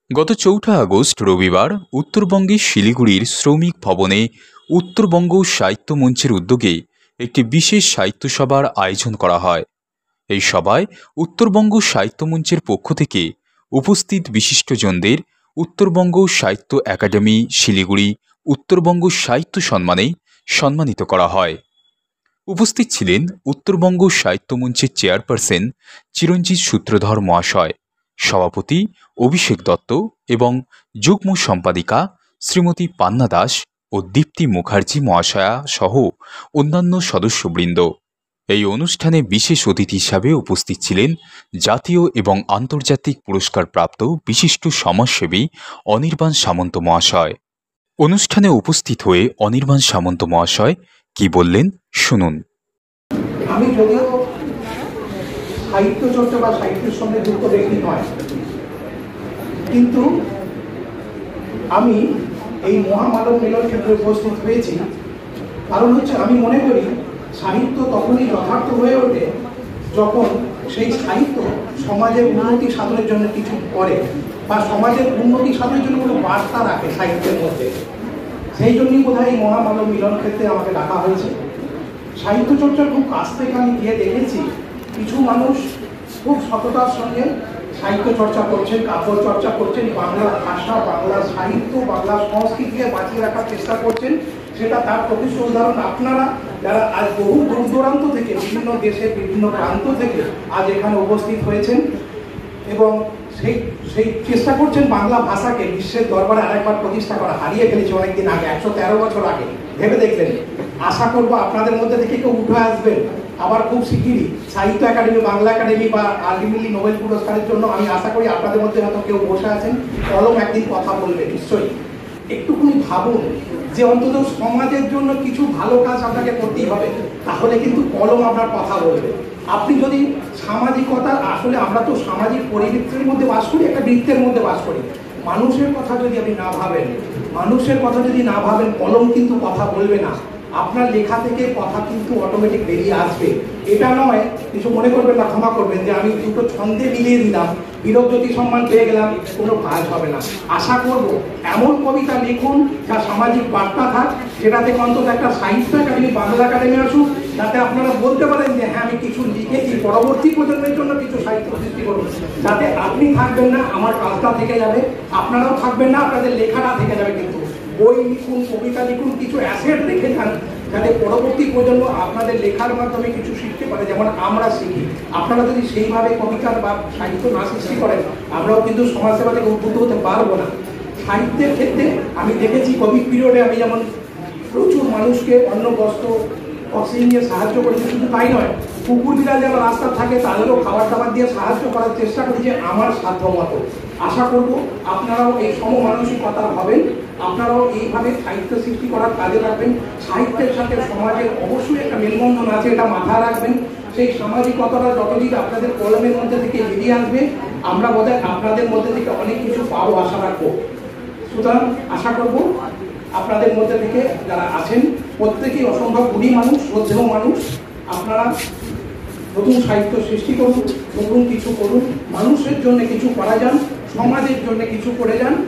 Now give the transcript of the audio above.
গত ৪ঠা আগস্ট রবিবার উত্তরবঙ্গের শিলিগুড়ির শ্রমিক ভবনে উত্তরবঙ্গ সাহিত্য মঞ্চের উদ্যোগে একটি বিশেষ সাহিত্য সভার আয়োজন করা হয়। এই সভায় উত্তরবঙ্গ সাহিত্য মঞ্চের পক্ষ থেকে উপস্থিত বিশিষ্টজনদের উত্তরবঙ্গ সাহিত্য একাডেমি শিলিগুড়ি উত্তরবঙ্গ সাহিত্য সম্মানে সম্মানিত করা হয়। উপস্থিত ছিলেন উত্তরবঙ্গ সাহিত্য মঞ্চের চেয়ারপারসন চিরঞ্জিত সূত্রধর মহাশয়, সভাপতি অভিষেক দত্ত এবং যুগ্ম সম্পাদিকা শ্রীমতী পান্না দাস ও দীপ্তি মুখার্জি মহাশয়া সহ অন্যান্য সদস্যবৃন্দ। এই অনুষ্ঠানে বিশেষ অতিথি হিসাবে উপস্থিত ছিলেন জাতীয় এবং আন্তর্জাতিক পুরস্কার প্রাপ্ত বিশিষ্ট সমাজসেবী অনির্বাণ সামন্ত মহাশয়। অনুষ্ঠানে উপস্থিত হয়ে অনির্বাণ সামন্ত মহাশয় কি বললেন শুনুন। আমি যদিও সাহিত্য চর্চা বা সাহিত্যের সঙ্গে যুক্ত ব্যক্তি নয়, কিন্তু আমি এই মহামানব মিলন ক্ষেত্রে উপস্থিত হয়েছি কারণ হচ্ছে আমি মনে করি সাহিত্য তখনই যথার্থ হয়ে ওঠে যখন সেই সাহিত্য সমাজের উন্নতি সাধনের জন্য কিছু করে বা সমাজের উন্নতি সাধনের জন্য কোনো বার্তা রাখে সাহিত্যের মধ্যে। সেই জন্যই বোধহয় এই মহামানব মিলন ক্ষেত্রে আমাকে ডাকা হয়েছে। সাহিত্য চর্চার খুব কাছ থেকে আমি গিয়ে দেখেছি কিছু মানুষ খুব সততার সঙ্গে সাহিত্য চর্চা করছেন, কাব্য চর্চা করছেন, বাংলা ভাষা, বাংলা সাহিত্য, বাংলা সংস্কৃতিকে বাঁচিয়ে রাখার চেষ্টা করছেন। সেটা তার প্রকৃষ্ট উদাহরণ আপনারা, যারা আজ বহু দূর দূরান্ত থেকে বিভিন্ন দেশের বিভিন্ন প্রান্ত থেকে আজ এখানে উপস্থিত হয়েছেন এবং সেই চেষ্টা করছেন বাংলা ভাষাকে বিশ্বের দরবারে আরেকবার প্রতিষ্ঠা করা। হারিয়ে ফেলেছে অনেকদিন আগে, 113 বছর আগে। ভেবে দেখলেন, আশা করবো আপনাদের মধ্যে থেকে কেউ উঠে আসবেন আবার খুব শিগগিরই সাহিত্য একাডেমি, বাংলা একাডেমি বা আলটিমেটলি নোবেল পুরস্কারের জন্য। আমি আশা করি আপনাদের মধ্যে হয়তো কেউ বসে আছেন, কলম একদিন কথা বলবে নিশ্চয়ই। একটুখানি ভাবুন যে অন্তত সমাজের জন্য কিছু ভালো কাজ আপনাকে করতেই হবে, তাহলে কিন্তু কলম আপনার কথা বলবে। আপনি যদি সামাজিকতা, আসলে আমরা তো সামাজিক পরিবৃত্তের মধ্যে বাস করি, একটা বৃত্তের মধ্যে বাস করি। মানুষের কথা যদি আপনি না ভাবেন, কলম কিন্তু কথা বলবে না। আপনার লেখা থেকে কথা কিন্তু অটোমেটিক বেরিয়ে আসবে। এটা নয়, কিছু মনে করবেন না, ক্ষমা করবেন, যে আমি দুটো ছন্দে মিলিয়ে দিলাম, বীরজ্যোতি সম্মান পেয়ে গেলাম, কোনো কাজ হবে না। আশা করব এমন কবিতা লিখুন যা সামাজিক বার্তা থাক, সেটা থেকে অন্তত একটা সাহিত্য একাডেমি, বাংলা একাডেমি আসুক, যাতে আপনারা বলতে পারেন যে হ্যাঁ আমি কিছু লিখেছি, পরবর্তী প্রজন্মের জন্য কিছু সাহিত্য সৃষ্টি করুন। যাতে আপনি থাকবেন না, আমার কাজটা থেকে যাবে, আপনারাও থাকবেন না, আপনাদের লেখাটা থেকে যাবে। কিন্তু বই লিখুন, কবিতা লিখুন, কিছু অ্যাসেট রেখে যান, যাতে পরবর্তী প্রজন্ম আপনাদের লেখার মাধ্যমে কিছু শিখতে পারে, যেমন আমরা শিখি। আপনারা যদি সেইভাবে কবিতা বা সাহিত্য না সৃষ্টি করেন, আমরাও কিন্তু সমাজসেবা থেকে উদ্বুদ্ধ হতে পারবো না। সাহিত্যের ক্ষেত্রে আমি দেখেছি কোভিড পিরিয়ডে আমি যেমন প্রচুর মানুষকে অন্ন, বস্ত্র, অক্সিজেন দিয়ে সাহায্য করেছি। শুধু তাই নয়, কুকুর বিড়াল যারা রাস্তা থাকে তাদেরও খাবার দাবার দিয়ে সাহায্য করার চেষ্টা করেছি আমার সাধ্য মতো। আশা করব আপনারাও এই সমমানসিকতা হবেন, আপনারাও এইভাবে সাহিত্য সৃষ্টি করার কাজে রাখবেন। সাহিত্যের সাথে সমাজের অবশ্যই একটা মেলবন্ধন আছে, এটা মাথায় রাখবেন। সেই সামাজিকতাটা যতদিন আপনাদের কলমের মধ্যে থেকে বেরিয়ে আসবে, আমরা বোধহয় আপনাদের মধ্যে থেকে অনেক কিছু পাবো, আশা রাখবো। সুতরাং আশা করব আপনাদের মধ্যে থেকে যারা আছেন প্রত্যেকেই অসম্ভব গুণী মানুষ, শ্রদ্ধেয় মানুষ। আপনারা নতুন সাহিত্য সৃষ্টি করুন, নতুন কিছু করুন, মানুষের জন্য কিছু করা যান, সমাজের জন্য কিছু করে যান।